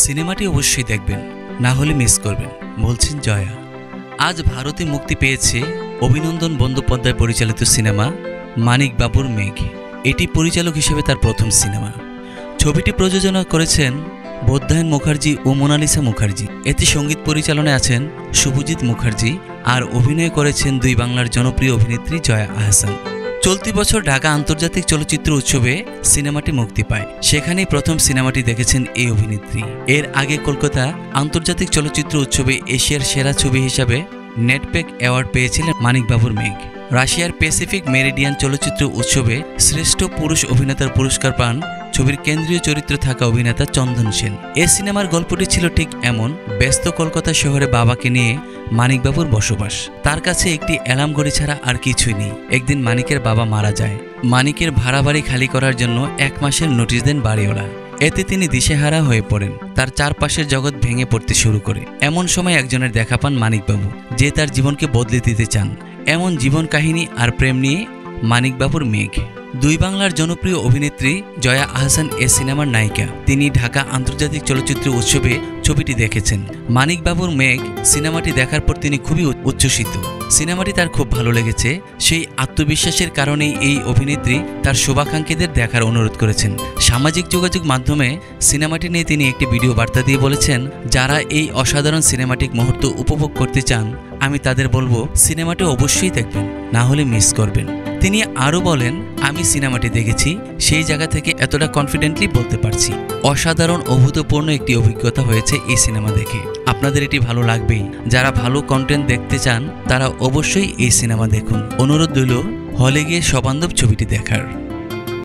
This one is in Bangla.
সিনেমাটি অবশ্যই দেখবেন, না হলে মিস করবেন, বলছেন জয়া। আজ ভারতে মুক্তি পেয়েছে অভিনন্দন বন্দ্যোপাধ্যায় পরিচালিত সিনেমা মানিক বাবুর মেঘ। এটি পরিচালক হিসেবে তার প্রথম সিনেমা। ছবিটি প্রযোজনা করেছেন বোধায়ন মুখার্জি ও মোনালিসা মুখার্জি। এতে সঙ্গীত পরিচালনায় আছেন শুভজিৎ মুখার্জি আর অভিনয় করেছেন দুই বাংলার জনপ্রিয় অভিনেত্রী জয়া আহসান। চলতি বছর ঢাকা আন্তর্জাতিক চলচ্চিত্র উৎসবে সিনেমাটি মুক্তি পায়। সেখানেই প্রথম সিনেমাটি দেখেছেন এই অভিনেত্রী। এর আগে কলকাতা আন্তর্জাতিক চলচ্চিত্র উৎসবে এশিয়ার সেরা ছবি হিসাবে নেটপেক অ্যাওয়ার্ড পেয়েছিলেন মানিক বাবুর মেঘ। রাশিয়ার প্যাসিফিক মেরিডিয়ান চলচ্চিত্র উৎসবে শ্রেষ্ঠ পুরুষ অভিনেতার পুরস্কার পান ছবির কেন্দ্রীয় চরিত্রে থাকা অভিনেতা চন্দন সেন। এ সিনেমার গল্পটি ছিল ঠিক এমন। ব্যস্ত কলকাতা শহরে বাবাকে নিয়ে মানিকবাবুর বসবাস। তার কাছে একটি অ্যালার্ম ঘড়ি ছাড়া আর কিছুই নেই। একদিন মানিকের বাবা মারা যায়। মানিকের ভাড়া বাড়ি খালি করার জন্য 1 মাসের নোটিশ দেন বাড়িওয়ালা। এতে তিনি দিশেহারা হয়ে পড়েন। তার চারপাশের জগৎ ভেঙে পড়তে শুরু করে। এমন সময় একজনের দেখা পান মানিকবাবু, যে তার জীবনকে বদলে দিতে চান। এমন জীবন কাহিনী আর প্রেম নিয়ে মানিকবাবুর মেঘ। দুই বাংলার জনপ্রিয় অভিনেত্রী জয়া আহসান এ সিনেমার নায়িকা। তিনি ঢাকা আন্তর্জাতিক চলচ্চিত্র উৎসবে ছবিটি দেখেছেন। মানিকবাবুর মেঘ সিনেমাটি দেখার পর তিনি খুবই উচ্ছ্বসিত। সিনেমাটি তার খুব ভালো লেগেছে। সেই আত্মবিশ্বাসের কারণেই এই অভিনেত্রী তার শুভাকাঙ্ক্ষীদের দেখার অনুরোধ করেছেন। সামাজিক যোগাযোগ মাধ্যমে সিনেমাটি নিয়ে তিনি একটি ভিডিও বার্তা দিয়ে বলেছেন, যারা এই অসাধারণ সিনেমাটিক মুহূর্ত উপভোগ করতে চান, আমি তাদের বলবো সিনেমাটি অবশ্যই দেখবেন, না হলে মিস করবেন। তিনি আরও বলেন, আমি সিনেমাটি দেখেছি, সেই জায়গা থেকে এতটা কনফিডেন্টলি বলতে পারছি। অসাধারণ অভূতপূর্ণ একটি অভিজ্ঞতা হয়েছে এই সিনেমা দেখে। আপনাদের এটি ভালো লাগবেই। যারা ভালো কন্টেন্ট দেখতে চান তারা অবশ্যই এই সিনেমা দেখুন। অনুরোধ রইল হলে গিয়ে সবান্ধব ছবিটি দেখার।